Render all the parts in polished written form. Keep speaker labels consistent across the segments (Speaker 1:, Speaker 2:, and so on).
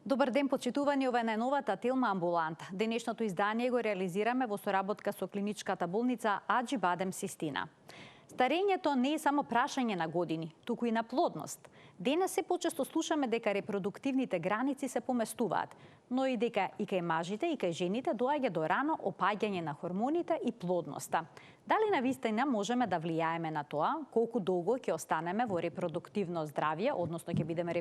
Speaker 1: Добар ден, почитувани, ова е најновата Телма амбуланта. Денешното издание го реализираме во соработка со клиничката болница Аџи-Бадем Систина. Старењето не е само прашање на години, туку и на плодност. Денес се почесто слушаме дека репродуктивните граници се поместуваат, но и дека и кај мажите и кај жените доаѓа до рано опаѓање на хормоните и плодноста. Дали навистина можеме да влијаеме на тоа колку долго ќе останеме во репродуктивно здравје, односно ќе бидеме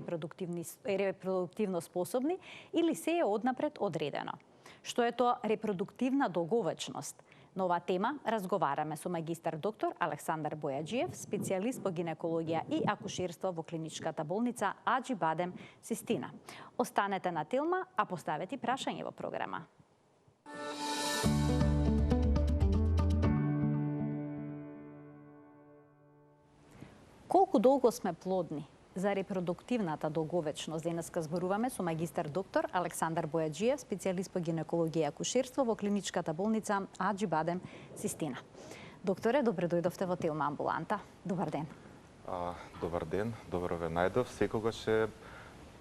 Speaker 1: репродуктивно способни, или се е однапред одредено? Што е тоа репродуктивна долговечност? На оваа тема разговараме со магистар доктор Александар Бојаджиев, специјалист по гинекологија и акушерство во клиничката болница Аџи-Бадем Систина. Останете на Телма, а поставете прашање во програма. Колку долго сме плодни? За репродуктивната долговечност денеска зборуваме со магистар доктор Александар Бојаджиев, специјалист по гинекологија и акушерство во клиничката болница Аџи-Бадем Систина. Докторе, добре дојдовте во Телма амбуланта. Добар ден.
Speaker 2: Добар ден, добро ве најдов. Секогаш е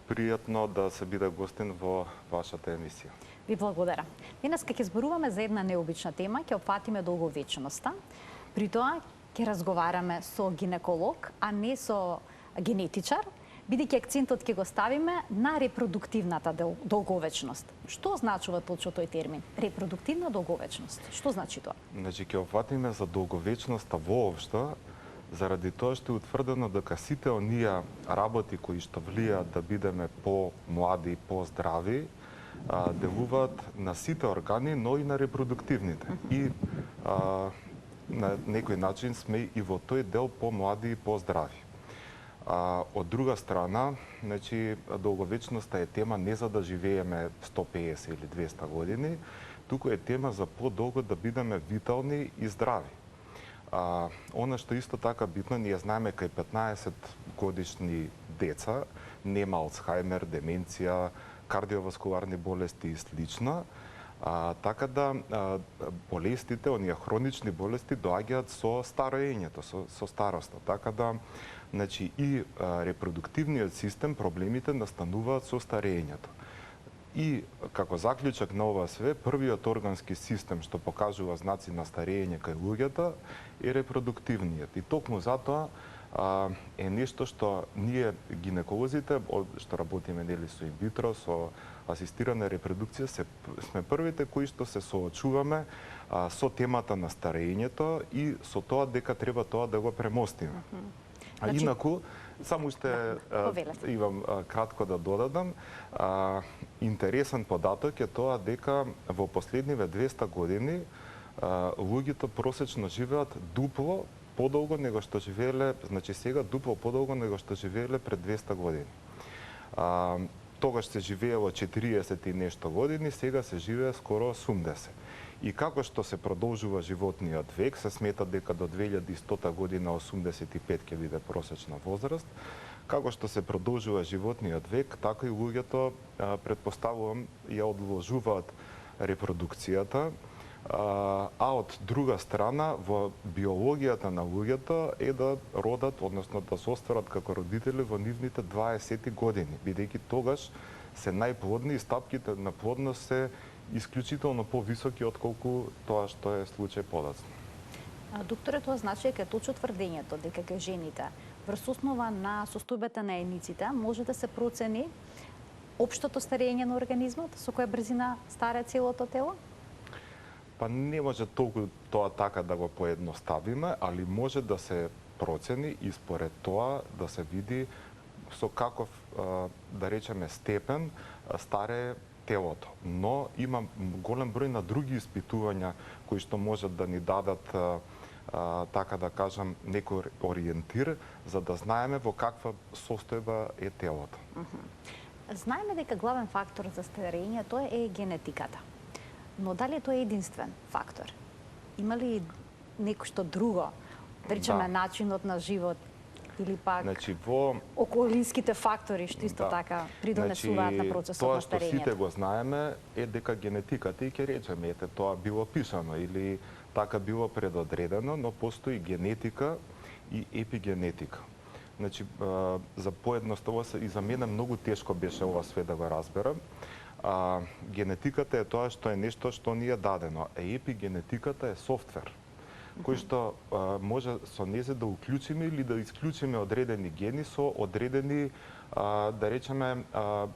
Speaker 2: пријатно да се биде гостин во вашата емисија.
Speaker 1: Ви благодарам. Денеска ќе зборуваме за една необична тема, ќе опфатиме долговечноста. При тоа ќе разговараме со гинеколог, а не со генетичар, бидејќи акцентот ќе го ставиме на репродуктивната долговечност. Што значува точно тој термин? Репродуктивна долговечност. Што значи тоа?
Speaker 2: Значи, ќе опфатиме за долговечноста воопшто, заради тоа што е утврдено дека сите оние работи кои што влијаат да бидеме по-млади и по-здрави, делуваат на сите органи, но и на репродуктивните. И на некој начин сме и во тој дел по-млади и по-здрави. Од друга страна, значи, долговечноста е тема не за да живееме 150 или 200 години, туку е тема за по-долго да бидеме витални и здрави. Она што исто така битно, ние знаеме кај 15 годишни деца нема Алцхаймер, деменција, кардиоваскуларни болести и слично. Така да болестите, оние хронични болести доаѓаат со старењето, со староста. Така да, значи, и репродуктивниот систем, проблемите настануваат со старењето. И како заклучок на ова све, првиот органски систем што покажува знаци на старење кај луѓето е репродуктивниот. И токму затоа е нешто што ние гинеколозите, што работиме нели со инвитро, со асистирана репродукција, сме првите кои што се соочуваме со темата на старењето и со тоа дека треба тоа да го премостиме. Инаку, само уште имам кратко да додадам, интересен податок е тоа дека во последниве 200 години луѓето просечно живеат дупло подолго него што живееле, значи сега дупло подолго него што живееле пред 200 години. Тогаш се живеело 40 и нешто години, сега се живее скоро 80. И како што се продолжува животниот век, се смета дека до 2100 година 85 ќе биде просечна возраст. Како што се продолжува животниот век, така и луѓето, предпоставувам, ја одложуваат репродукцијата. А од друга страна, во биологијата на луѓето е да родат, односно да се остварат како родители во нивните 20 години, бидејќи тогаш се најплодни и стапките на плодност се исклучително повисоки отколку тоа што е случај подоцна.
Speaker 1: Докторе, тоа значи дека точно тврдењето дека кај жените врз основа на состојбата на ениците може да се процени општото старење на организмот, со која брзина старе целото тело?
Speaker 2: Па не може толку тоа така да го поедноставиме, али може да се процени и според тоа да се види со каков, да речеме, степен старе телото. Но има голем број на други испитувања кои што можат да ни дадат, така да кажам, некој ориентир за да знаеме во каква состојба е телото.
Speaker 1: Знаеме дека главен фактор за старењето е генетиката. Но дали тоа е единствен фактор? Има ли некој што друго? Да речеме начинот на живот или пак околинските фактори што исто така придонесуваат на процесот на старењето?
Speaker 2: Тоа што сите го знаеме е дека генетиката, и ќе речеме, ете, тоа било писано или така било предодредено, но постои генетика и епигенетика. Значи, за поедноставо и за мене многу тешко беше ова све да го разберам. Генетиката е тоа што е нешто што ни е дадено, а епигенетиката е софтвер кој што може со незе да уклучиме или да исклучиме одредени гени со одредени, да речеме,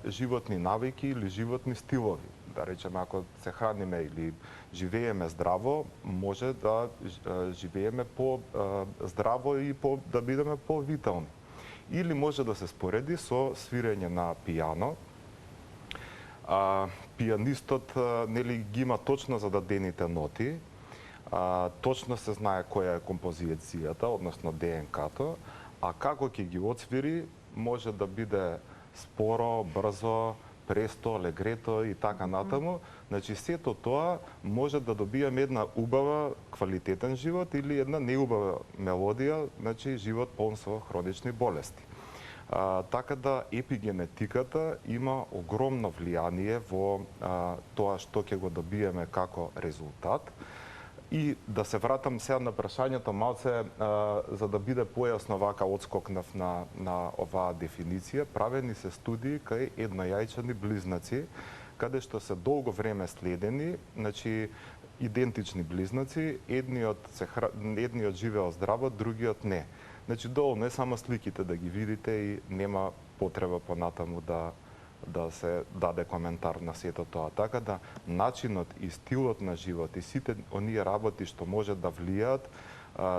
Speaker 2: животни навики или животни стилови. Да речеме, ако се храниме или живееме здраво, може да живееме по здраво и да бидеме по-витални. Или може да се спореди со свирење на пијано. Пијанистот нели ги има точно зададените ноти, точно се знае која е композицијата, односно ДНК-то, а како ќе ги отсвири може да биде споро, брзо, престо, легрето и така натаму. Значи сето тоа може да добиеме една убава, квалитетен живот или една неубава мелодија, значи живот полн со хронични болести. Така да епигенетиката има огромно влијание во тоа што ќе го добиеме како резултат. И да се вратам сега на прашањето малце, за да биде појасно вака одскокнав на оваа дефиниција, правени се студии кај еднојајчани близнаци, каде што се долго време следени, значи идентични близнаци, едниот живеел здраво, другиот не. Значи доволно е само сликите да ги видите и нема потреба понатаму да се даде коментар на сето тоа. Така да начинот и стилот на живот и сите оние работи што може да влијаат,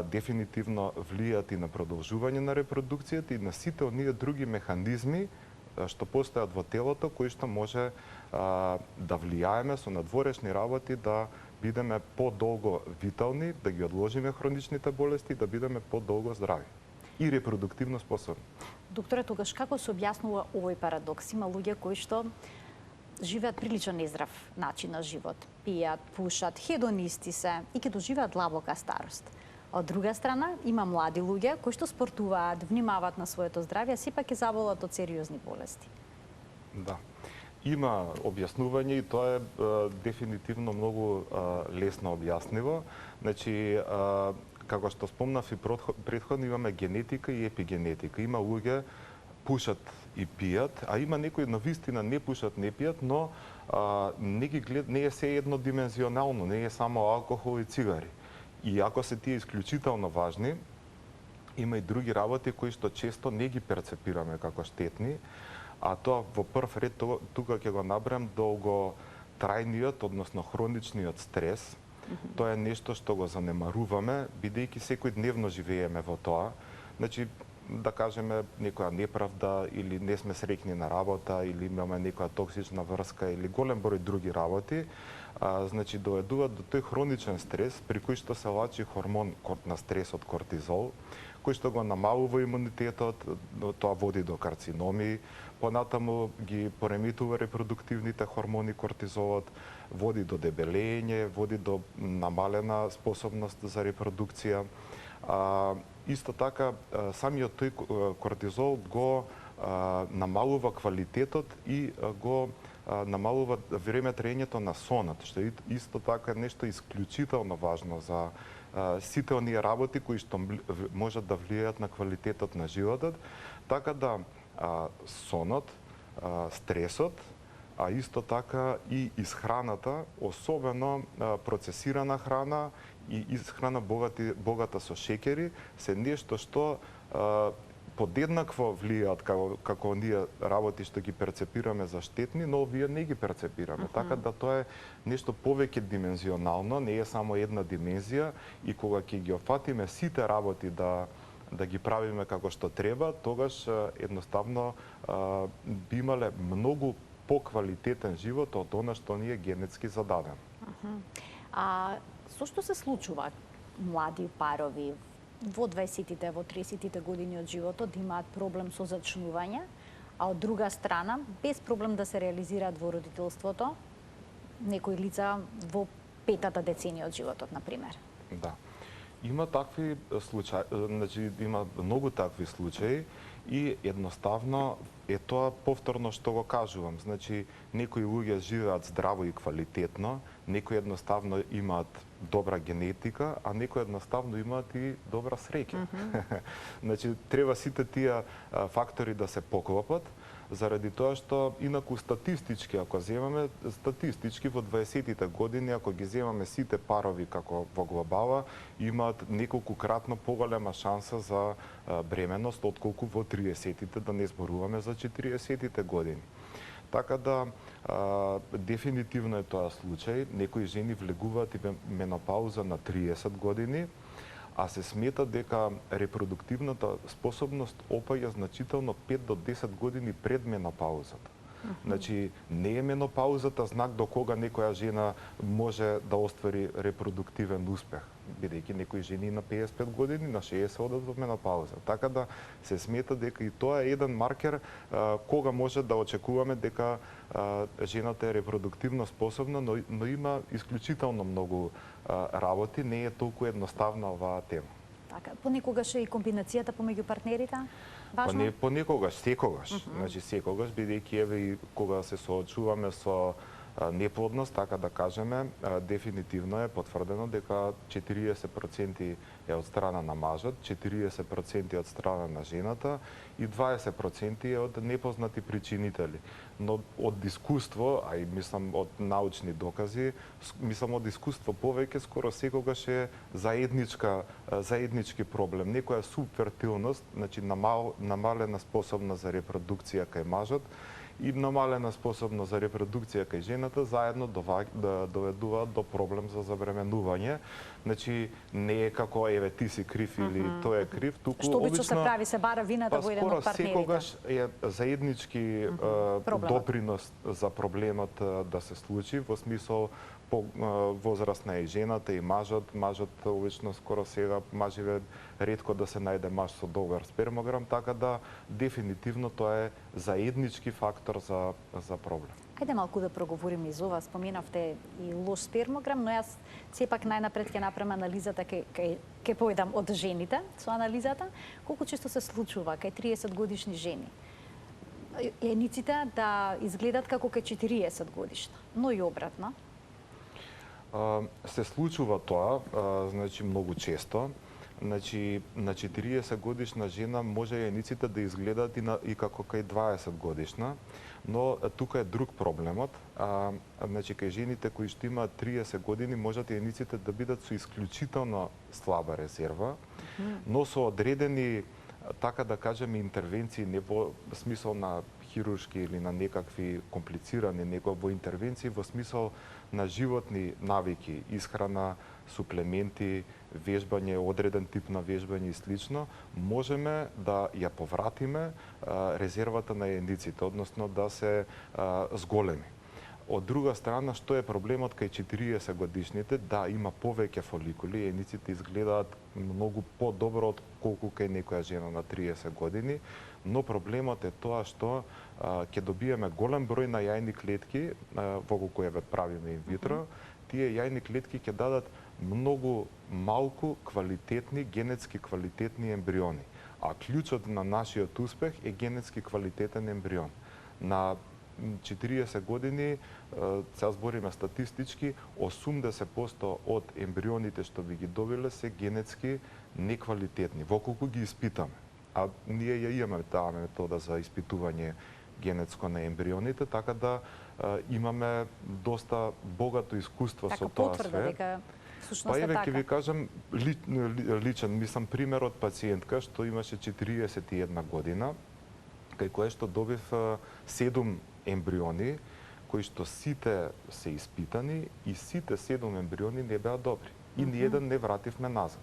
Speaker 2: дефинитивно влијаат и на продолжување на репродукцијата и на сите оние други механизми што постојат во телото, кои што може да влијаеме со надворешни работи да бидеме подолго витални, да ги одложиме хроничните болести, да бидеме подолго здрави и репродуктивно способни.
Speaker 1: Докторе, тогаш како се објаснува овој парадокс? Има луѓе кои што живеат прилично нездрав начин на живот, пијат, пушат, хедонисти се и ќе доживеат длабока старост. Од друга страна, има млади луѓе кои што спортуваат, внимаваат на своето здравје, сепак ќе заболат од сериозни болести.
Speaker 2: Да. Има објаснување и тоа е дефинитивно многу лесно објаснливо. Значи, како што спомнав и претходно, имаме генетика и епигенетика. Има луѓе пушат и пијат, а има некои навистина не пушат, не пијат, но не е се еднодимензионално, не е само алкохол и цигари. И ако се тие исклучително важни, има и други работи кои што често не ги перцепираме како штетни, а тоа во прв ред тука ќе го набрам долготрајниот, односно хроничниот стрес. Тоа е нешто што го занемаруваме, бидејќи секојдневно живееме во тоа. Значи, да кажеме, некоја неправда или не сме среќни на работа или имаме некоја токсична врска или голем број други работи, значи доведуваат до тој хроничен стрес при кој што се лачи хормон на стресот кортизол, кој што го намалува имунитетот, тоа води до карциноми, понатаму ги пореметува репродуктивните хормони кортизолот, води до дебелење, води до намалена способност за репродукција. Исто така, самиот тој кортизол го намалува квалитетот и го намалува време траењето на сонот, што е исто така нешто исклучително важно за сите оние работи кои што можат да влијаат на квалитетот на животот. Така да сонот, стресот, а исто така и исхраната, особено процесирана храна и исхрана богата со шеќери, се нешто што подеднакво влијаат како оние работи што ги перцепираме за штетни, но овие не ги перцепираме. Така да тоа е нешто повеќе димензионално, не е само една димензија и кога ќе ги опфатиме сите работи да ги правиме како што треба, тогаш едноставно би имале многу поквалитетен живот од она што ни е генетски зададен.
Speaker 1: А со што се случува млади парови во 20-тите, во 30-тите години од животот да имаат проблем со зачнување, а од друга страна, без проблем да се реализираат во родителството, некои лица во 5-та деценија од животот, например?
Speaker 2: Да. Има такви случаи, значи има многу такви случаи и едноставно е тоа повторно што го кажувам. Значи, некои луѓе живеат здраво и квалитетно, некои едноставно имаат добра генетика, а некои едноставно имаат и добра среќа. Значи, треба сите тие фактори да се поклопат, заради тоа што инаку статистички, ако земаме статистички во 20-тите години, ако ги земаме сите парови како во глобала, имаат неколкукратно поголема шанса за бременост отколку во 30-тите, да не зборуваме за 40-тите години. Така да, дефинитивно е тоа случај. Некои жени влегуваат и менопауза на 30 години, а се смета дека репродуктивната способност опаѓа значително 5 до 10 години пред менопаузата. Значи, не е менопаузата знак до кога некоја жена може да оствари репродуктивен успех, бидејќи некои жени на 55 години, на 60 одат во менопауза. Така да се смета дека и тоа е еден маркер кога може да очекуваме дека жената е репродуктивно способна, но има исклучително многу работи, не е толку едноставна оваа тема.
Speaker 1: Така, понекогаш и комбинацијата помеѓу партнерите важно?
Speaker 2: Понекогаш, секогаш. Значи секогаш, бидејќи еве и кога се соочуваме со неплодност, така да кажеме, дефинитивно е потврдено дека 40% е од страна на мажот, 40% е од страна на жената и 20% е од непознати причинители. Но од искуство, а и мислам од научни докази, мислам од искуство повеќе скоро секогаш е заеднички проблем. Некоја субфертилност, значи намалена способност за репродукција кај мажот, и намалена способност за репродукција кај жената заедно доведуваат до проблем за забременување. Значи, не е како еве ти си крив или тој е крив, туку
Speaker 1: што обично се прави, се бара вината во еден од партнерите.
Speaker 2: Секогаш е заеднички допринос за проблемот да се случи, во смисол возрастна е жената и мажот. Мажот обично скоро сега маживе ретко да се најде маж со добар спермограм, така да дефинитивно тоа е заеднички фактор за проблем.
Speaker 1: Ајде малку да проговориме из ова. Споменавте и лош спермограм, но јас сепак најнапред ќе направам анализата, ќе појдам од жените со анализата. Колку често се случува кај 30 годишни жени јајниците да изгледат како кај 40 годишна, но и обратно?
Speaker 2: Се случува тоа, значи многу често. Значи, на 40 годишна жена може јајниците да изгледаат и како кај 20 годишна, но тука е друг проблемот. Значи, кај жените кои што имаат 30 години, можат јајниците да бидат со исклучително слаба резерва, но со одредени, така да кажеме, интервенции, не во смисол на хируршки или на некакви комплицирани, него во интервенции во смисол на животни навики, исхрана, суплементи, вежбање, одреден тип на вежбање и слично, можеме да ја повратиме резервата на јајниците, односно да се зголеми. Од друга страна, што е проблемот кај 40 годишните? Да, има повеќе фоликули, јајниците изгледаат многу подобро од колку кај некоја жена на 30 години, но проблемот е тоа што ќе добиеме голем број на јајни клетки, во кои ја правиме инвитро, тие јајни клетки ќе дадат многу малку квалитетни, генетски квалитетни ембриони. А клучот на нашиот успех е генетски квалитетен ембрион. На 40 години, сега збориме статистички, 80% од ембрионите што би ги добиле се генетски неквалитетни, во колку ги испитаме. А ние ја имаме таа метода за испитување генетско на ембрионите, така да имаме доста богато искуство со тоа све. Па еве ќе ви кажам личен, мислам, пример од пациентка што имаше 41 година, кај која што добив 7 ембриони, кои што сите се испитани и сите 7 ембриони не беа добри. И ниеден не вративме назад.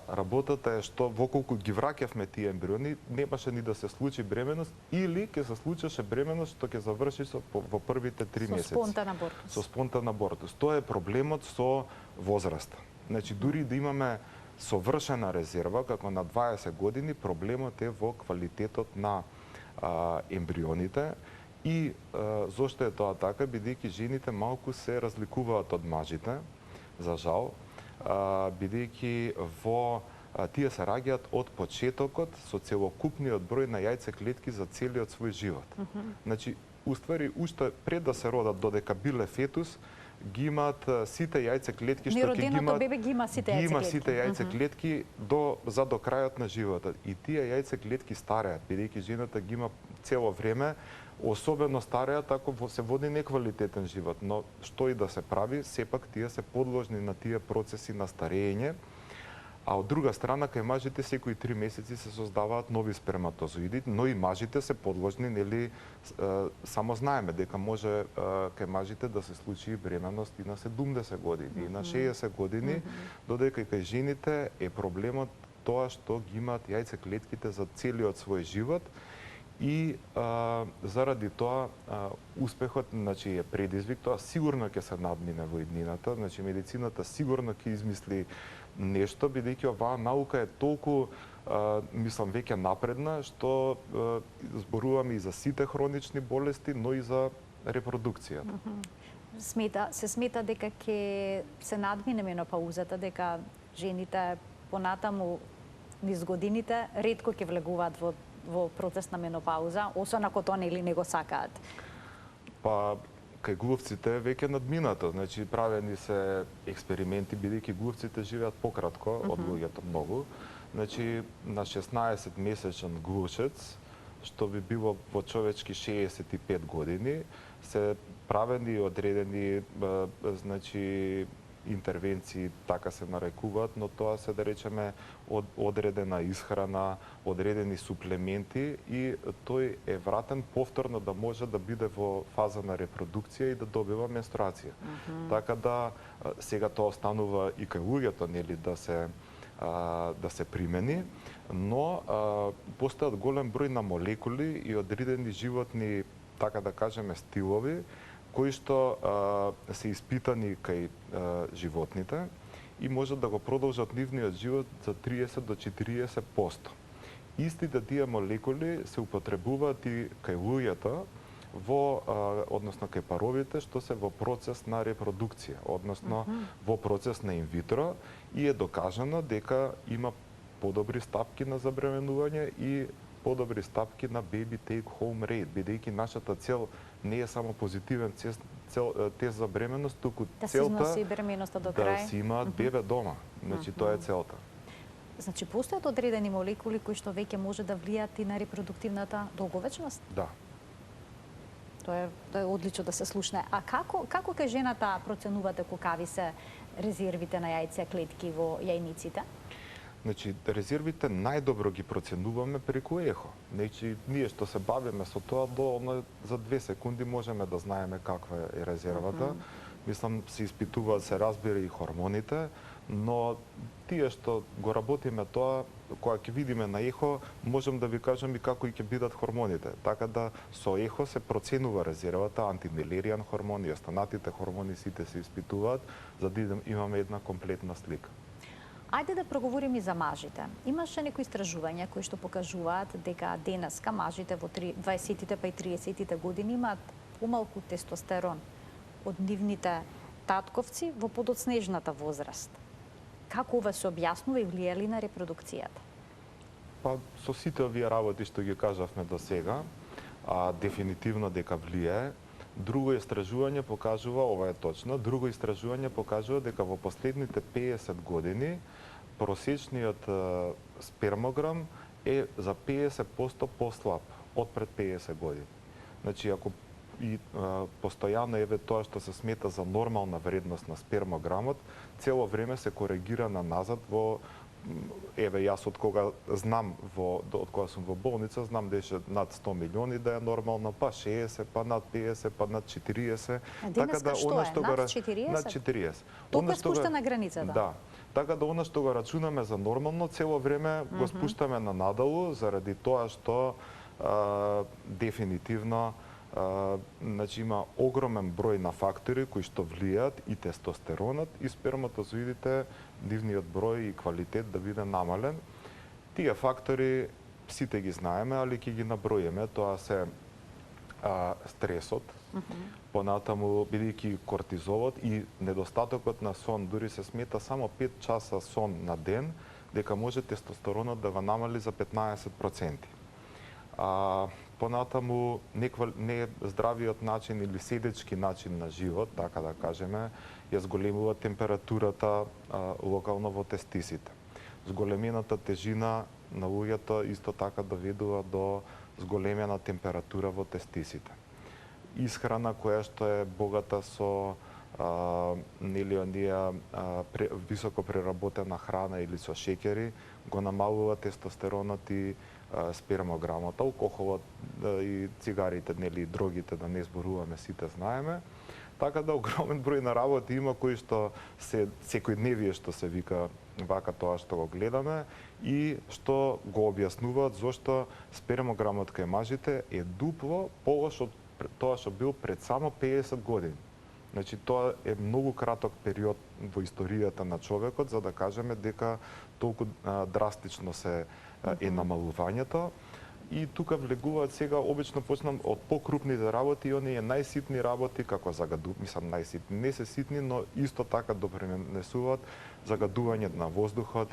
Speaker 2: Работата е што воколку ги враќавме тие ембриони, немаше ни да се случи бременост или ќе се случеше бременост што ќе заврши во првите 3 месеци.
Speaker 1: Со спонтан абортус.
Speaker 2: Со спонтан абортус. Тоа е проблемот со возраста. Значи, дури да имаме совршена резерва, како на 20 години, проблемот е во квалитетот на ембрионите. И зошто е тоа така? Бидејќи жените малку се разликуваат од мажите, за жал, бидејќи тие се раѓаат од почетокот со целокупниот број на јајце клетки за целиот свој живот. Значи, уствари, уште пред да се родат, додека биле фетус, ги имаат сите јајцеклетки што ќе ги
Speaker 1: Нероденото
Speaker 2: имаат.
Speaker 1: бебе ги има сите јајцеклетки.
Speaker 2: Ги има сите јајцеклетки до крајот на животот. И тие јајцеклетки стареат, бидејќи жената ги има цело време, особено стареат ако се води неквалитетен живот, но што и да се прави, сепак тие се подложни на тие процеси на старење. А од друга страна, кај мажите секои 3 месеци се создаваат нови сперматозоиди, но и мажите се подложни, нели, само знаеме дека може кај мажите да се случи бременност и на 70 години, и на 60 години, додека и кај жените е проблемот тоа што ги имаат јајцеклетките за целиот свој живот и заради тоа успехот, значи, е предизвик, тоа сигурно ќе се надмине во иднината, значи медицината сигурно ќе измисли нешто, бидејќи оваа наука е толку, мислам, веќе напредна, што зборуваме и за сите хронични болести, но и за репродукцијата.
Speaker 1: Се смета дека ќе се надмине менопаузата, дека жените понатаму низ годините ретко ќе влегуваат во процес на менопауза, освен ако тоа нели не го сакаат.
Speaker 2: Па кај глувците веќе надминато, значи правени се експерименти, бидејќи глувците живеат пократко од луѓето многу. Значи на 16 месечен глувчец, што би било во човечки 65 години, се правени одредени значи интервенции, така се нарекуваат, но тоа се, да речеме, одредена исхрана, одредени суплементи и тој е вратен повторно да може да биде во фаза на репродукција и да добива менструација. Така да сега тоа останува и кај луѓето, нели, да се примени, но постојат голем број на молекули и одредени животни, така да кажеме, стилови кои што се испитани кај животните и може да го продолжат нивниот живот за 30 до 40%. Истите тие молекули се употребуваат и кај луѓето односно кај паровите што се во процес на репродукција, односно во процес на инвитро, и е докажано дека има подобри стапки на забременување и подобри стапки на baby take home rate, бидејќи нашата цел не е само позитивен тест за бременност, туку целта да си имаат бебе дома. Значи тоа е целта.
Speaker 1: Значи постојат одредени молекули кои што веќе може да влијаат и на репродуктивната долговечност?
Speaker 2: Да.
Speaker 1: Тоа е одлично да се слушне. А како кај жената проценувате колкави се резервите на јајцеклетки во јајниците?
Speaker 2: Значи, резервите најдобро ги проценуваме преку ехо. Значи, ние што се бавиме со тоа, за 2 секунди можеме да знаеме каква е резервата. Мислам, се испитуваат, се разбира и хормоните, но тие што го работиме тоа, кога ќе видиме на ехо, можем да ви кажам и како и ќе бидат хормоните. Така да со ехо се проценува резервата, антимилеријан хормон и останатите хормони сите се испитуваат, за да имаме една комплетна слика.
Speaker 1: Ајде да проговориме и за мажите. Имаше некои истражувања кои што покажуваат дека денеска мажите во 20-тите па и 30-тите години имаат помалку тестостерон од нивните татковци во подоцнежната возраст. Како ова се објаснува и влие ли на репродукцијата?
Speaker 2: Па со сите овие работи што ги кажавме до сега, дефинитивно дека влие. Друго истражување покажува, ова е точно, друго истражување покажува дека во последните 50 години просечниот спермограм е за 50% послаб од пред 50 години. Значи, ако и постојано еве тоа што се смета за нормална вредност на спермограмот, цело време се коригира на назад во еве јас од кога знам од кога сум во болница, знам дека над 100 милиони да е нормално, па 60, па над 50, па над 40.
Speaker 1: Така да што е? Над 40?
Speaker 2: Над 40.
Speaker 1: Толку е спуштена границата.
Speaker 2: Да. Така да она што го рачунаме за нормално, цело време го спуштаме на надолу заради тоа што дефинитивно значи има огромен број на фактори кои што влијаат и тестостеронот и сперматозоидите, нивниот број и квалитет да биде намален. Тие фактори сите ги знаеме, али ќе ги наброиме. Тоа се стресот, понатаму бидејќи кортизолот и недостатокот на сон, дури се смета само 5 часа сон на ден, дека може тестостеронот да го намали за 15%. понатаму не здравиот начин или седечки начин на живот, така да кажеме, ја зголемува температурата локално во тестисите. Зголемената тежина на луѓето исто така доведува до зголемена температура во тестисите. Исхрана која што е богата со нели оние високо преработена храна или со шеќери го намалува тестостеронот и спермограмот, алкохолот и цигарите, нели дрогите, да не зборуваме, сите знаеме. Така да огромен број на работи има кои што се секојдневие што се вика вака тоа што го гледаме и што го објаснуваат зошто спермограмот кај мажите е дупло полош од тоа што бил пред само 50 години. Значи тоа е многу краток период во историјата на човекот за да кажеме дека толку драстично се е намалувањето. И тука влегуваат сега, обично почнам од покрупните работи, и оние најситни работи, како мислам најситни, не се ситни, но исто така допринесуваат загадување на воздухот,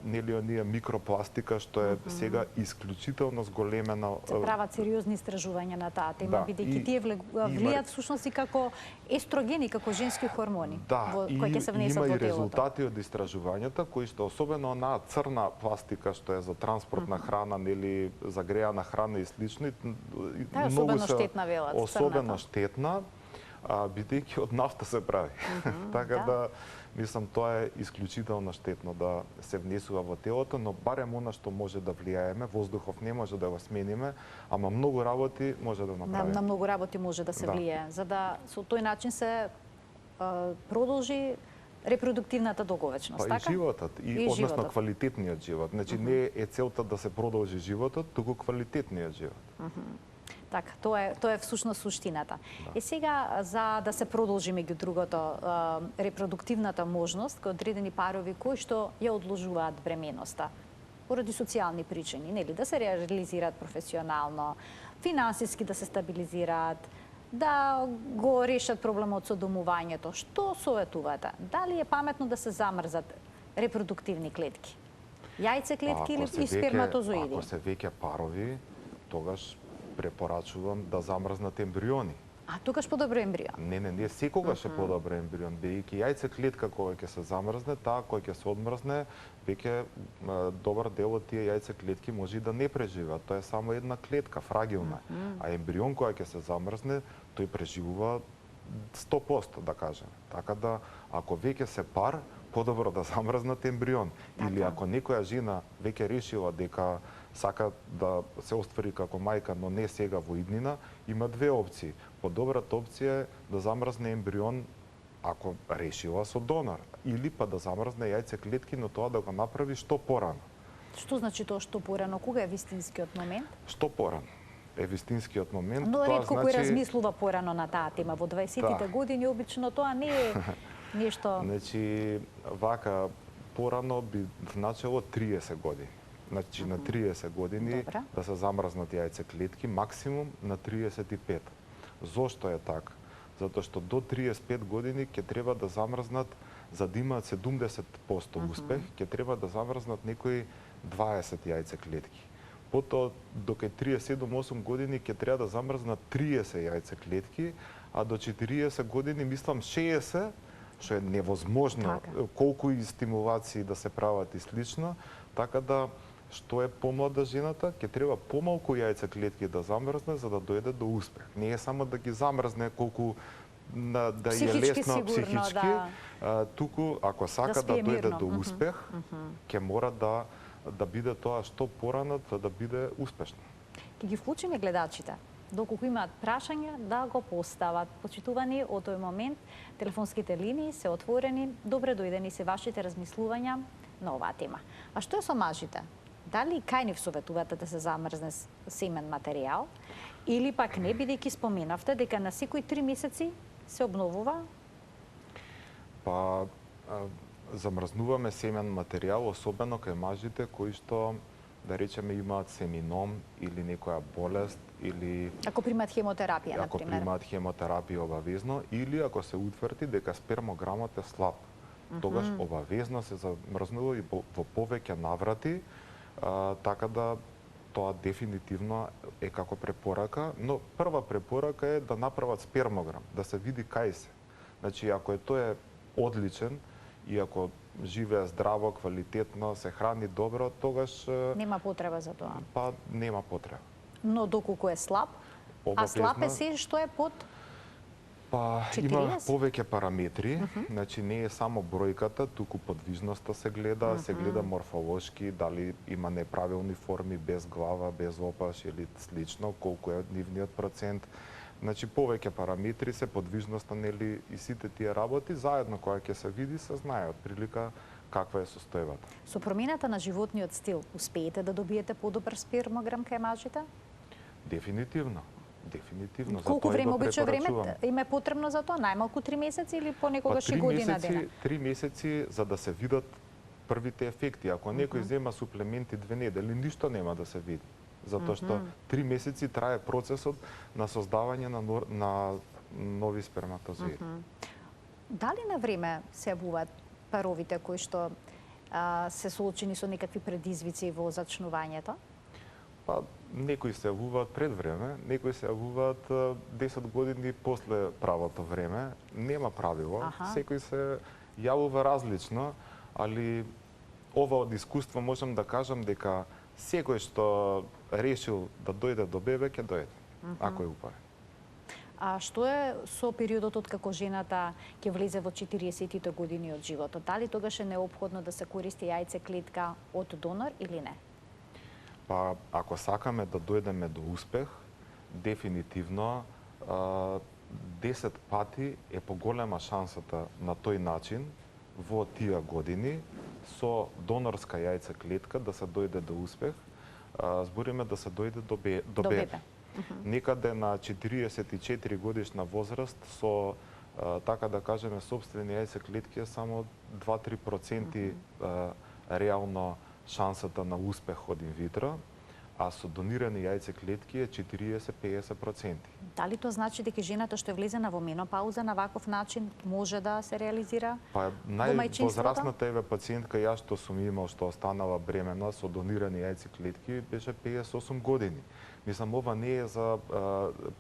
Speaker 2: нели оние микропластика, што е сега исклучително зголемена.
Speaker 1: Се прават сериозни истражувања на таа тема, бидејќи тие влијат всушност и како естрогени, како женски хормони, кои ќе се внесат во телото.
Speaker 2: Има и резултати од истражувањата, кои што особено онаа црна пластика што е за транспорт на храна, нели за греана храна и слично,
Speaker 1: таа е особено штетна, велат,
Speaker 2: особено штетна, бидејќи од нафта се прави. Така да мислам, тоа е исклучително штетно да се внесува во телото, но барем она што може да влијаеме, воздухов не може да го смениме, ама многу работи може да направиме.
Speaker 1: На многу работи може да се влијае, за да со тој начин се продолжи репродуктивната долговечност,
Speaker 2: така? И животот, и односно квалитетниот живот. Значи не е целта да се продолжи животот, туку квалитетниот живот.
Speaker 1: Така, тоа е всушност суштината. И сега, за да се продолжи меѓу другото, репродуктивната можност кај одредени парови кои што ја одложуваат бременоста, поради социјални причини, нели, да се реализираат професионално, финансиски да се стабилизираат, да го решат проблемот со домувањето. Што советувате? Дали е паметно да се замрзат репродуктивни клетки? Јајце клетки или и сперматозоиди?
Speaker 2: Ако се веќе парови, тогаш препорачувам да замрзнат ембриони.
Speaker 1: А тогаш подобро ембрион?
Speaker 2: Не, секогаш е подобро ембрион, бидејќи јајце клетка кога ќе се замрзне, таа кога ќе се одмрзне, веќе добар дел од тие јајце клетки може и да не преживеат. Тоа е само една клетка, фрагилна. А ембрион кога ќе се замрзне, тој преживува 100%, да кажем. Така да, ако веќе се пар, подобро да замрзнат ембрион. Или ако некоја жена веќе решила дека сака да се оствари како мајка, но не сега во иднина, има две опции. Подобрата опција е да замрзне ембрион ако решила со донор, или па да замрзне јајце клетки, но тоа да го направи што порано.
Speaker 1: Што значи тоа што порано? Кога е вистинскиот момент?
Speaker 2: Што порано е вистинскиот момент.
Speaker 1: Но ретко кој размислува порано на таа тема. Во 20-тите години обично тоа не е нешто.
Speaker 2: Значи, вака порано би значило 30 години. Значи на 30 години да се замрзнат јајце клетки, максимум на 35. Зошто е така? Затоа што до 35 години ќе треба да замрзнат, за да имаат 70% успех, ќе треба да замрзнат некои 20 јајце клетки. Потоа, докај 37-8 години ќе треба да замрзнат 30 јајце клетки, а до 40 години, мислам 60, што е невозможно, колку и стимулации да се прават и слично, така да што е помлада жената, ќе треба помалку јајце клетки да замрзне за да дојде до успех. Не е само да ги замрзне колку да е лесно психички, туку ако сака да дојде до успех, ќе мора да биде тоа што порано да биде успешно.
Speaker 1: Ќе ги вклучиме гледачите. Доколку имаат прашања, да го постават. Почитувани, од тој момент телефонските линии се отворени. Добре дојдени се вашите размислувања на оваа тема. А што е со мажите? Дали кај нив советувате да се замрзне семен материјал, или пак не, бидејќи споменавте дека на секои 3 месеци се обновува?
Speaker 2: Па, замрзнуваме семен материјал, особено кај мажите кои што, да речеме, имаат семином или некоја болест, или
Speaker 1: ако примаат хемотерапија,
Speaker 2: ако
Speaker 1: например.
Speaker 2: Ако примаат хемотерапија обавезно, или ако се утврди дека спермограмот е слаб. Тогаш обавезно се замрзнува и во повеќе наврати, така да тоа дефинитивно е како препорака, но прва препорака е да направат спермограм, да се види кај се. Значи, ако тој е одличен и ако живее здраво, квалитетно, се храни добро, тогаш
Speaker 1: Нема потреба за тоа.
Speaker 2: па нема потреба.
Speaker 1: Но доколку е слаб, а слаб е се што е под
Speaker 2: Па
Speaker 1: 40?
Speaker 2: има повеќе параметри, значи не е само бројката, туку подвижноста се гледа, се гледа морфолошки, дали има неправилни форми, без глава, без опаш или слично, колку е нивниот процент. Значи повеќе параметри се подвижноста, нели, и сите тие работи заедно кога ќе се види, се знае отприлика каква е состојбата.
Speaker 1: Со промената на животниот стил, успеете да добиете подобар спермограм кај мажите?
Speaker 2: Дефинитивно. Дефинитивно.
Speaker 1: Колку време
Speaker 2: го
Speaker 1: обично време
Speaker 2: препорачувам.
Speaker 1: им е потребно за тоа? Најмалку 3 месеци или понекогаш и година дена?
Speaker 2: 3 месеци за да се видат првите ефекти. Ако некој зема суплементи 2 недели, ништо нема да се види. Затоа што 3 месеци трае процесот на создавање на нови сперматозоиди.
Speaker 1: Дали на време се јавуваат паровите кои што се соочени со некакви предизвици во зачнувањето?
Speaker 2: Па, некои се јавуваат пред време, некои се јавуваат 10 години после правото време. Нема правило, секој се јавува различно, али ова од искуство можам да кажам дека секој што решил да дојде до бебе, ќе дојде, ако е упорен.
Speaker 1: А што е со периодот од како жената ќе влезе во 40-тите години од животот? Дали тогаш е неопходно да се користи јајце-клетка од донор или не?
Speaker 2: Па, ако сакаме да дојдеме до успех, дефинитивно 10 пати е поголема шансата на тој начин во тие години со донорска јајце-клетка да се дојде до успех, збориме да се дојде до бебе. Некаде на 44 годишна возраст со така да кажеме сопствени јајце-клетки е само 2-3% реално шансата на успех од инвитро, а со донирани јајце-клетки е 40-50%.
Speaker 1: Дали тоа значи дека жената што е влезена во менопауза на ваков начин може да се реализира
Speaker 2: Па
Speaker 1: во мајчинството?
Speaker 2: највозрастната еве пациентка ја што сум имал што останала бремена со донирани јајце-клетки беше 58 години. Мислам, ова не е за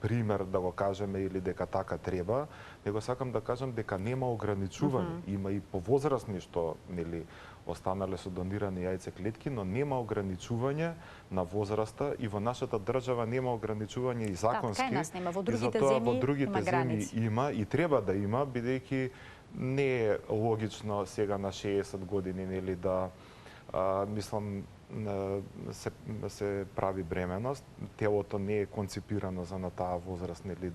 Speaker 2: пример да го кажеме или дека така треба, него сакам да кажам дека нема ограничување. Има и повозрастни што нели останале со донирани јајце-клетки, но нема ограничување на возраста и во нашата држава нема ограничување и законски.
Speaker 1: Кај нас нема, во
Speaker 2: И
Speaker 1: другите
Speaker 2: затоа
Speaker 1: земји
Speaker 2: во другите
Speaker 1: има
Speaker 2: земји
Speaker 1: граници.
Speaker 2: има и треба да има, бидејќи не е логично сега на 60 години нели да мислам се прави бременост. Телото не е концепирано за на таа возраст нели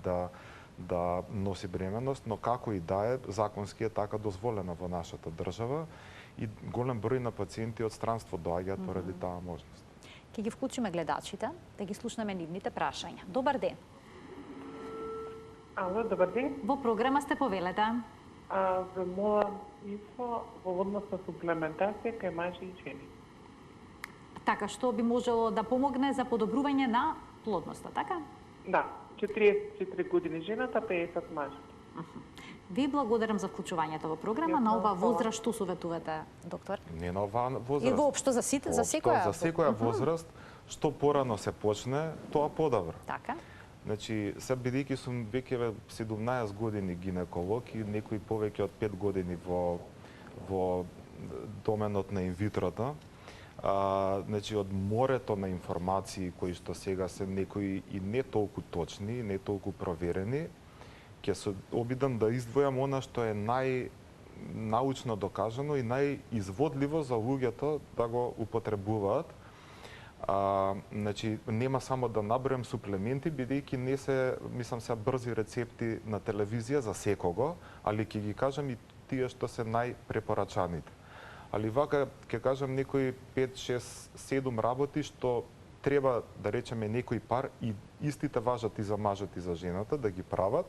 Speaker 2: да носи бременост, но како и да е, законски е така дозволено во нашата држава и голем број на пациенти од странство доаѓаат поради таа можност.
Speaker 1: Ќе ги вклучиме гледачите, да ги слушнеме нивните прашања. Добар ден.
Speaker 3: Ало, добар ден.
Speaker 1: Во програма сте, повелете.
Speaker 3: Ве молам инфо во однос на суплементација кај мажи и жени.
Speaker 1: Така, што би можело да помогне за подобрување на плодноста, така?
Speaker 3: Да, 44 години жената, 50 мажите.
Speaker 1: Ви благодарам за вклучувањето во програма. На ова возраст што советувате, доктор?
Speaker 2: Не на оваа возраст.
Speaker 1: И воопшто за сите, за секоја?
Speaker 2: За секоја возраст, што порано се почне, тоа подобро.
Speaker 1: Така.
Speaker 2: Значи, се бидејќи сум веќе 17 години гинеколог и некои повеќе од 5 години во доменот на инвитрото, значи од морето на информации кои што сега се некои и не толку точни, не толку проверени, ќе се обидам да издвојам она што е научно докажано и најизводливо за луѓето да го употребуваат. Значи, нема само да набројам суплементи, бидејќи не се, мислам се брзи рецепти на телевизија за секого, али ќе ги кажам и тие што се најпрепорачаните. Али вака ќе кажам некои 5, 6, 7 работи што треба да речеме некој пар и истите важат и за мажот и за жената да ги прават,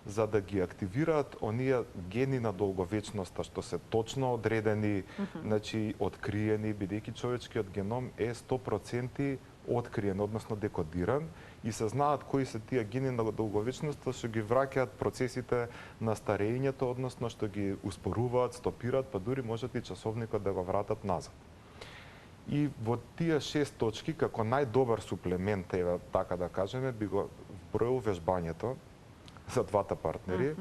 Speaker 2: за да ги активираат оние гени на долговечноста што се точно одредени, значи откриени, бидејќи човечкиот геном е 100% откриен, односно декодиран и се знаат кои се тие гени на долговечноста што ги враќаат процесите на старењето, односно што ги успоруваат, стопираат, па дури можат и часовникот да го вратат назад. И во тие 6 точки, како најдобар суплемент, еве така да кажеме, би го вброил вежбањето за двата партнери.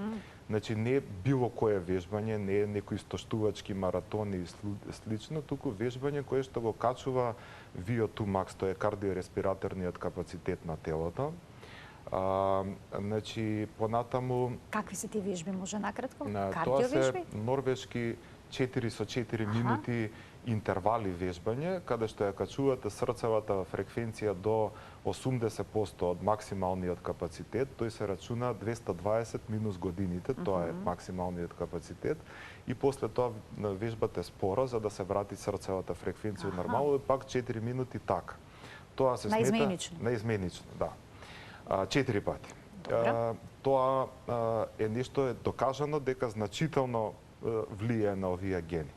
Speaker 2: Значи, не било кое вежбање, не е некои стоштувачки маратони и слично, туку вежбање кое што го качува VO2 max, тоа е кардиореспираторниот капацитет на телото. Значи, понатаму...
Speaker 1: Какви се ти вежби, може накратко?
Speaker 2: Тоа се норвешки 4 со 4 минути интервали вежбање, каде што ја качувате срцевата фреквенција до 80% од максималниот капацитет, тој се рачуна 220 минус годините, тоа е максималниот капацитет, и после тоа вежбате споро за да се врати срцевата фреквенција нормално, и пак 4 минути така. Тоа се смета наизменично, да. 4 пати. Тоа е нешто докажано дека значително влијае на овие гени.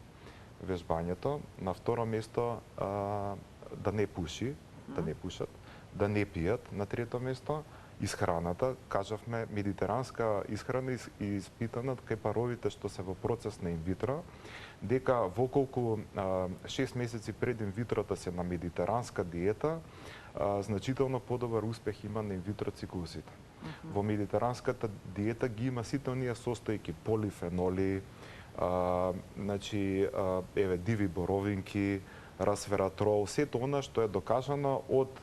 Speaker 2: Вежбањето, на второ место да не пуши, да не пушат, да не пијат, на трето место исхраната, кажавме медитеранска исхрана испитана кај паровите што се во процес на инвитро, дека во колку 6 месеци пред инвитрото се на медитеранска диета, значително подобар успех има на инвитро циклусите. Во медитеранската диета ги има сите оние состојки, полифеноли, значи, еве, диви боровинки, расвератрол, сето она што е докажано од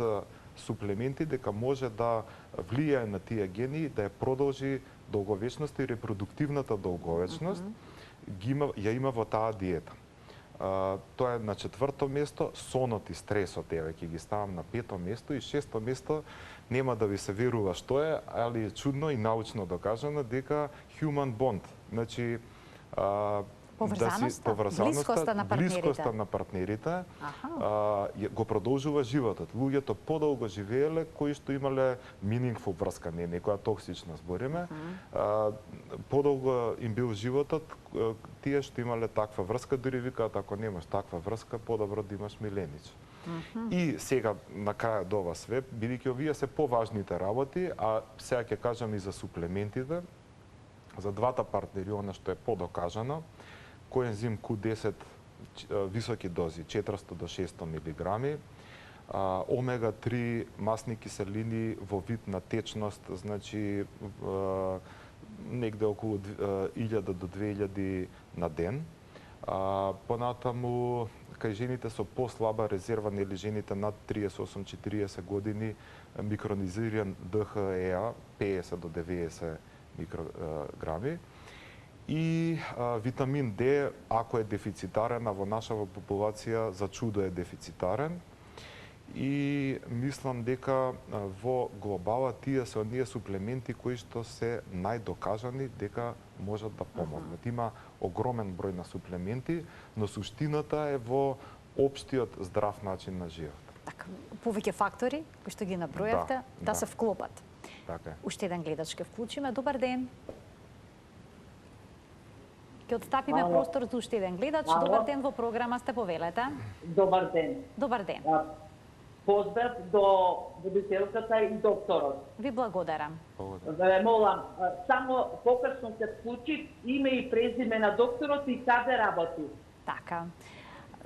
Speaker 2: суплементи дека може да влијае на тие гени, да ја продолжи долговечноста и репродуктивната долговечност, ја има во таа диета. Тоа е на 4-то место, сонот и стресот, еве, ќе ги ставам на 5-то место, и 6-то место, нема да ви се верува што е, али е чудно и научно докажано дека human bond, значи
Speaker 1: поврзаноста,
Speaker 2: блискоста на партнерите го продолжува животот. Луѓето подолго живееле кои што имале meaningful врска, не некоја токсична збориме. Подолго им бил животот, тие што имале таква врска, дури викаат ако немаш таква врска, подобро да имаш миленич. И сега на крај до ова све, бидејќи овие се поважните работи, а сега ќе кажам и за суплементите, за двата партнери, она што е подокажано, коензим Q10 високи дози, 400 до 600 милиграми, омега-3 масни киселини во вид на течност, значи негде околу 1000 до 2000 на ден. Понатаму, кај жените со послаба резерва, нели жените над 38-40 години, микронизиран ДХЕА 50 до 90 микрограми, и витамин Д, ако е дефицитарен, а во нашава популација за чудо е дефицитарен, и мислам дека во глобала тие се оние суплементи кои што се најдокажани дека можат да помогнат. Има огромен број на суплементи, но суштината е во општиот здрав начин на живот.
Speaker 1: Така, повеќе фактори кои што ги набројавте да се вклопат.
Speaker 2: Така е.
Speaker 1: Уште еден гледач ке вклучиме. Добар ден. Ке отстапиме простор за уште еден гледач. Добар ден, во програма сте, повелете.
Speaker 4: Добар ден.
Speaker 1: Добар ден.
Speaker 4: Поздрав до водителката и докторот.
Speaker 1: Ви благодарам.
Speaker 4: Ве молам, само покасно се вклучи име и презиме на докторот и каде работи.
Speaker 1: Така.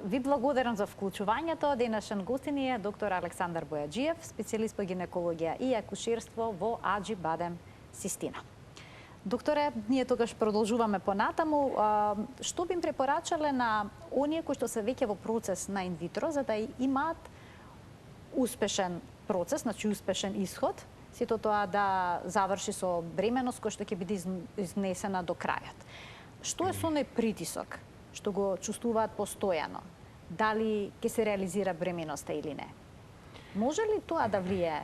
Speaker 1: Ви благодарам за вклучувањето. Денешен гостин е доктор Александар Бојаджиев, специјалист по гинекологија и акушерство во Аџи Бадем Систина. Докторе, ние тогаш продолжуваме понатаму. Што би им препорачале на оние кои што се веќе во процес на инвитро, за да имаат успешен процес, значи успешен исход, сето тоа да заврши со бременост која што ќе биде изнесена до крајот. Што е со оној притисок што го чувствуваат постојано? Дали ќе се реализира бременоста или не? Може ли тоа да влијае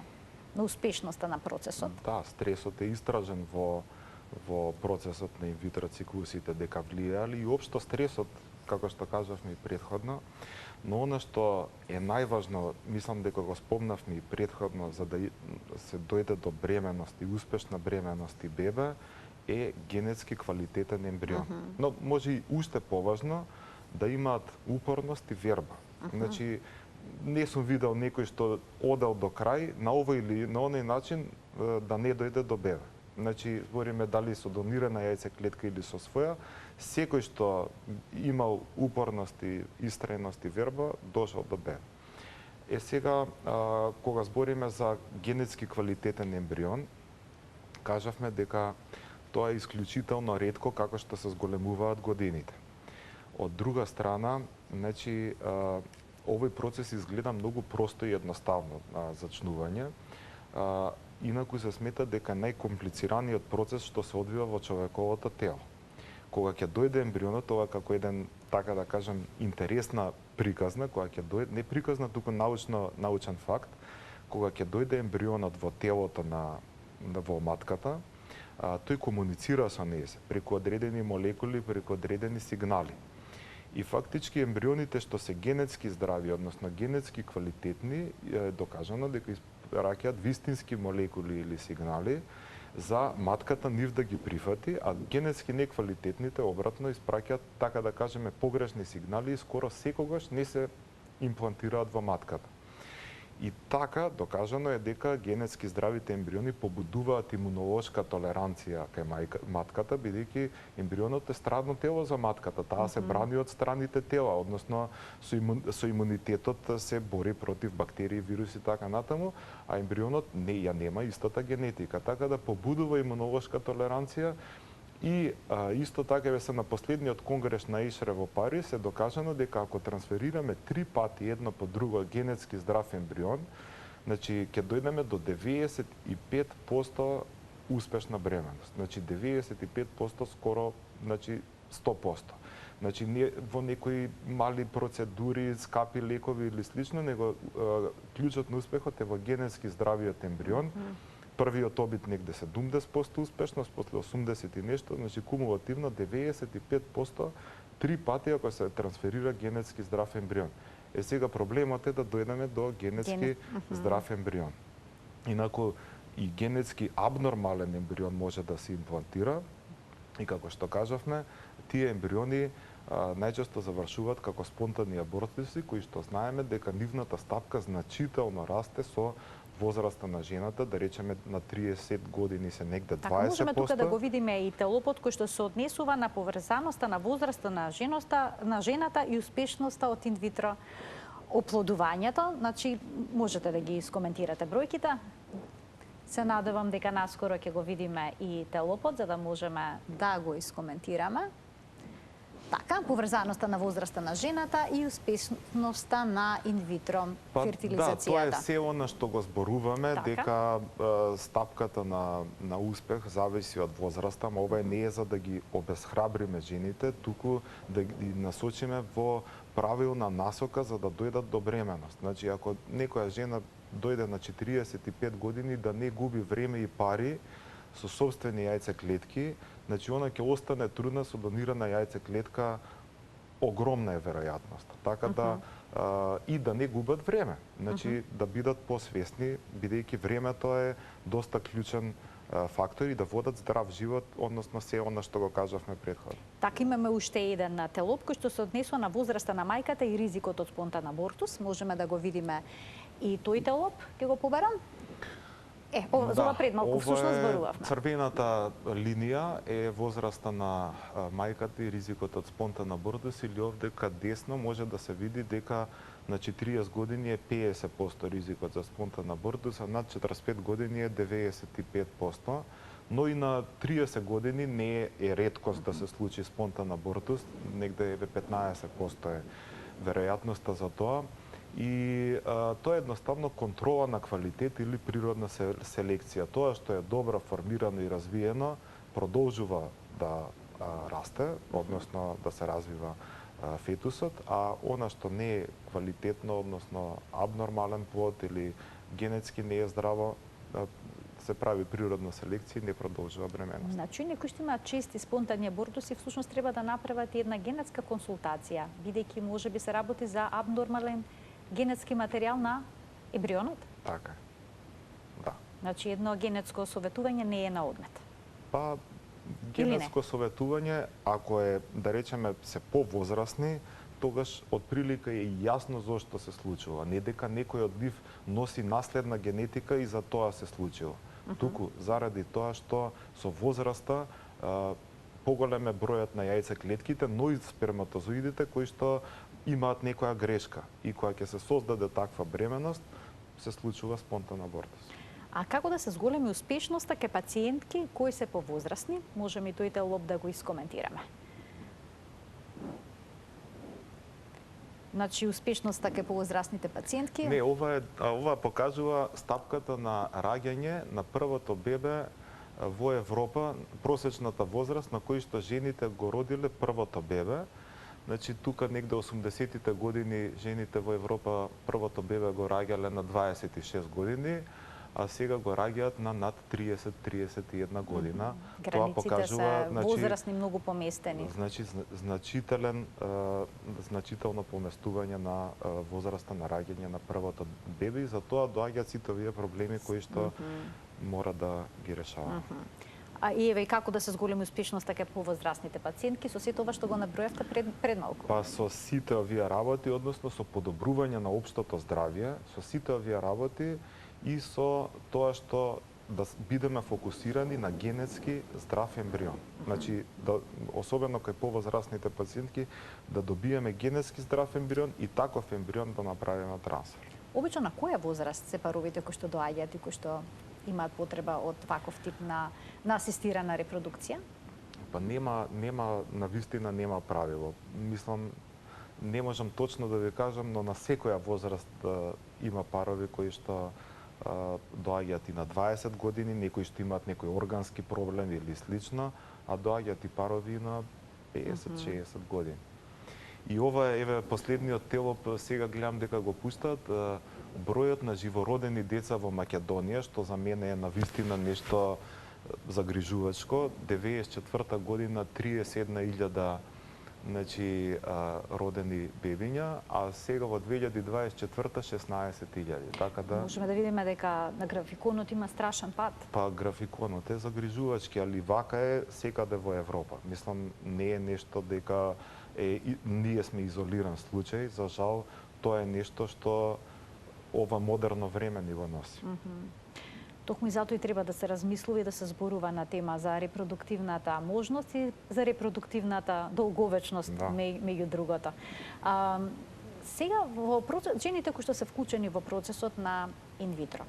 Speaker 1: на успешноста на процесот?
Speaker 2: Да, стресот е истражен во процесот на инвитро циклусите дека влијае, и општо стресот, како што кажавме и претходно, но она што е најважно, мислам дека го спомнавме и претходно, за да се дојде до бременост и успешна бременост и бебе, е генетски квалитетен ембрион. Но може и уште поважно да имаат упорност и верба. Значи, не сум видел некој што одел до крај на овој или на оној начин да не дојде до бебе. значи збориме дали со донирана јајцеклетка или со своја, секој што имал упорност и истрајност и верба, дошол до Б. Сега, кога збориме за генетски квалитетен ембрион, кажавме дека тоа е исклучително ретко како што се зголемуваат годините. Од друга страна, значи, овој процес изгледа многу просто и едноставно на зачнување. Инаку се смета дека најкомплицираниот процес што се одвива во човековото тело. Кога ќе дојде ембрионот, тоа како еден, така да кажем, интересна приказна, кога ќе дојде, не приказна, туку научен факт, кога ќе дојде ембрионот во телото во матката, тој комуницира со нејзе преку одредени молекули, преку одредени сигнали. И фактички ембрионите што се генетски здрави, односно генетски квалитетни, е докажано дека раќаат вистински молекули или сигнали за матката нив да ги прифати, а генетски неквалитетните обратно испраќаат, така да кажеме, погрешни сигнали и скоро секогаш не се имплантираат во матката. И така докажано е дека генетски здравите ембриони побудуваат имунолошка толеранција кај матката, бидејќи ембрионот е страдно тело за матката, таа се брани од страните тела, односно со имунитетот се бори против бактерии, вируси и така натаму, а ембрионот ја нема истата генетика, така да побудува имунолошка толеранција. И исто така се на последниот конгрес на ИШРЕ во Париз е докажано дека ако трансферираме 3 пати едно по друго генетски здрав ембрион, значи ќе дојдеме до 95% успешна бременост. Значи 95% скоро, значи 100%. Значи не во некои мали процедури, скапи лекови или слично, него клучот на успехот е во генетски здравиот ембрион. Првиот обид негде 70% успешност, после 80 и нешто, значи кумулативно 95%, 3 пати ако се трансферира генетски здрав ембрион. Сега проблемот е да дојдеме до генетски здрав ембрион. Инаку и генетски абнормален ембрион може да се имплантира и како што кажавме, тие ембриони најчесто завршуваат како спонтанни абортуси, кои што знаеме дека нивната стапка значително расте со возраста на жената, да речеме на 30 години се негде 20%.
Speaker 1: Така можеме тука да го видиме и телопот кој што се однесува на поврзаноста на возраста на жената и успешноста од инвитро оплодувањето. Значи, можете да ги искоментирате бројките. Се надевам дека наскоро ќе го видиме и телопот, за да можеме да го искоментираме. Така, поврзаноста на возраста на жената и успешноста на инвитро фертилизацијата.
Speaker 2: Да, тоа е се она што го зборуваме, така? Дека стапката на успех зависи од возраста, но ова не е за да ги обесхрабриме жените, туку да ги насочиме во правилна насока за да дојдат до бременост. Значи, ако некоја жена дојде на 45 години, да не губи време и пари со собствени јајцеклетки, значи она ќе остане трудна со донирана јајцеклетка, огромна е веројатноста. Така да и да не губат време. Значи да бидат посвесни, бидејќи времето е доста клучен фактор и да водат здрав живот, односно се она што го кажавме претходно.
Speaker 1: Така, имаме уште еден телоп кој што се однесува на возраста на мајката и ризикот од спонтан абортус. Можеме да го видиме и тој телоп, ќе го побарам. За ова пред малку всушност зборувавме.
Speaker 2: Црвената линија е возраста на мајката и ризикот од спонтан абортус, или овдека десно може да се види дека на 40 години е 50% ризикот за спонтан абортус, а над 45 години е 95%, но и на 30 години не е реткост да се случи спонтан абортус, негде 15% е веројатноста за тоа. И тоа е едноставно контрола на квалитет или природна селекција. Тоа што е добро формирано и развиено продолжува да расте, односно да се развива фетусот, а она што не е квалитетно, односно абнормален плод или генетски не е здраво, се прави природна селекција и не продолжува бременост.
Speaker 1: Значи, некои што имаат чести спонтани абортуси, всушност треба да направат една генетска консултација, бидејќи можеби се работи за абнормален генетски материјал на ембрионот?
Speaker 2: Така. Да.
Speaker 1: Значи, едно генетско советување не е на одмет.
Speaker 2: Па, генетско советување, ако е, да речеме, се повозрасни, тогаш отприлика е јасно зошто се случува. Не дека некој од нив носи наследна генетика и за тоа се случило. туку заради тоа што со возраста поголем е бројот на јајцеклетките, но и сперматозоидите кои што имаат некоја грешка и кога ќе се создаде таква бременост, се случува спонтан абортус.
Speaker 1: А како да се зголеми успешноста кај пациентки кои се повозрасни? Можеме и тој лоб да го искоментираме. Значи, успешноста кај повозрасните пациентки?
Speaker 2: Не, ова покажува стапката на раѓање на првото бебе во Европа, просечната возраст на кој што жените го родиле првото бебе. Значи, тука негде 80-тите години жените во Европа првото бебе го раѓале на 26 години, а сега го раѓаат на над 30-31 година.
Speaker 1: Границите
Speaker 2: Тоа покажува,
Speaker 1: се возрастни многу поместени.
Speaker 2: Значи, значително поместување на возраста на раѓање на првото бебе и за тоа доаѓаат сите овие проблеми кои што мора да ги решаваме.
Speaker 1: А и еве како да се зголеми успешноста кај повозрастните пациентки со сето ова што го набројавте пред малку?
Speaker 2: Па со сите овие работи, односно со подобрување на општото здравје, со сите овие работи и со тоа што да бидеме фокусирани на генетски здрав ембрион. Значи, особено кај повозрастните пациентки, да добиеме генетски здрав ембрион и таков ембрион да направиме трансфер.
Speaker 1: Обично на која возраст се паровите кои што доаѓаат и кои што имаат потреба од ваков тип на асистирана репродукција?
Speaker 2: Па нема навистина нема правило. Мислам, не можам точно да ви кажам, но на секоја возраст има парови кои што доаѓаат и на 20 години, некои што имаат некој органски проблем или слично, а доаѓаат и парови на 50-60 години. И ова еве последниот телоп сега гледам дека го пуштат бројот на живородени деца во Македонија, што за мене е навистина нешто загрижувачко. 94 година 31.000 родени бебиња, а сега во 2024 16.000. Така да
Speaker 1: можеме да видиме дека на графиконот има страшен пат.
Speaker 2: Па графиконот е загрижувачки, али вака е секаде во Европа. Мислам, не е нешто дека ние сме изолиран случај, за жал тоа е нешто што ова модерно време ни го носи.
Speaker 1: Токму и затоа и треба да се размислува и да се зборува на тема за репродуктивната можност и за репродуктивната долговечност, меѓу другото. Сега, жените кои што се вклучени во процесот на инвитро,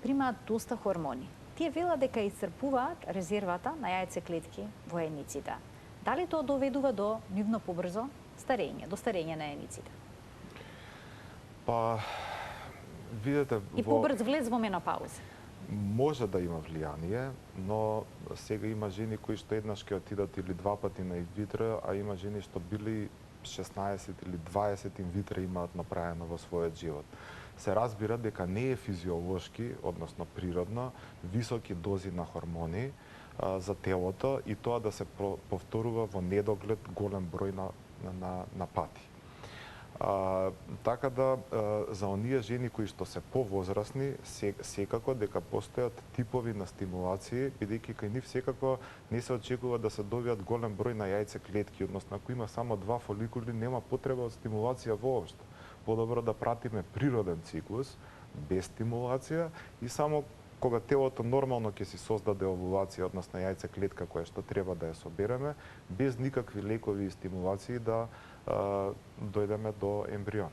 Speaker 1: примаат доста хормони. Тие велат дека исцрпуваат резервата на јајцеклетки во јајниците. Дали тоа доведува до нивно побрзо старење, до старење на јајниците?
Speaker 2: Па, видете...
Speaker 1: И побрз влез во менопауза?
Speaker 2: Може да има влијание, но сега има жени кои што еднаш ќе отидат или два пати на инвитро, а има жени што били 16 или 20 инвитро имаат направено во својот живот. Се разбира дека не е физиолошки, односно природно, високи дози на хормони за телото и тоа да се повторува во недоглед голем број на пати. Така да, за оние жени кои што се повозрасни, секако дека постојат типови на стимулации, бидејќи кај нив секако не се очекува да се добијат голем број на јајцеклетки, односно ако има само 2 фоликули, нема потреба од стимулација воопшто. Подобро да пратиме природен циклус, без стимулација и само кога телото нормално ќе си создаде овулација, односно јајцеклетка која што треба да ја собереме, без никакви лекови и стимулации да дојдеме до ембрион.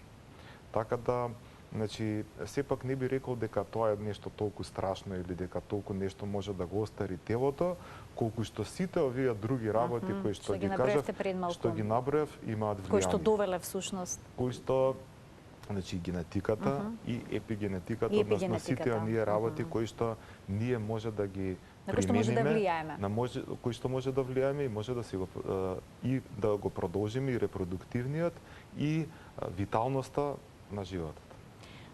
Speaker 2: Така да, значи, сепак не би рекол дека тоа е нешто толку страшно или дека толку нешто може да го остари телото, колку што сите овие други работи кои што ги кажав, што ги наброев, имаат влијание.
Speaker 1: Кои што довеле всушност.
Speaker 2: Кои што, значи, генетиката и епигенетиката, односно сите оние работи кои што ние може да ги
Speaker 1: на кои што може да влијаеме.
Speaker 2: Кои што може да влијаеме и може да си го и да го продолжиме и репродуктивниот и виталноста на животот.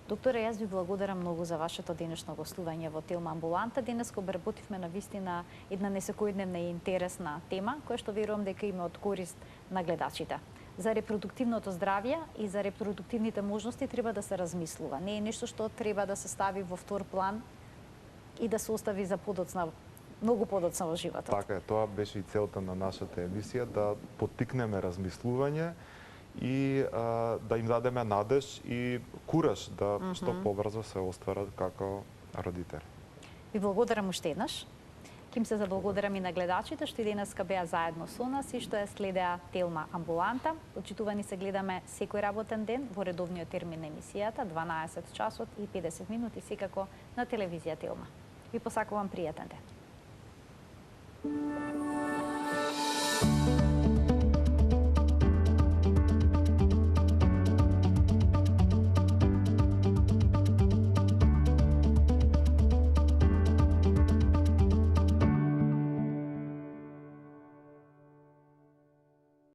Speaker 1: Докторе, јас ви благодарам многу за вашето денешно гостување во Телма амбуланта. Денес го обработивме на вистина една несекојдневна и интересна тема, која што верувам дека има од корист на гледачите. За репродуктивното здравје и за репродуктивните можности треба да се размислува. Не е нешто што треба да се стави во втор план и да се остави за подоцна, многу подоцна во животот.
Speaker 2: Така е, тоа беше и целта на нашата емисија, да поттикнеме размислување и да им дадеме надеж и кураж да што побрзо се остварат како родители.
Speaker 1: Ви благодарам уште еднаш. Ким се заблагодарам и на гледачите што и денеска беа заедно со нас и што ја следеа Телма амбуланта. Почитувани се гледаме секој работен ден во редовниот термин на емисијата 12 часот и 50 минути секако на телевизија Телма. Ви посакувам пријатен ден.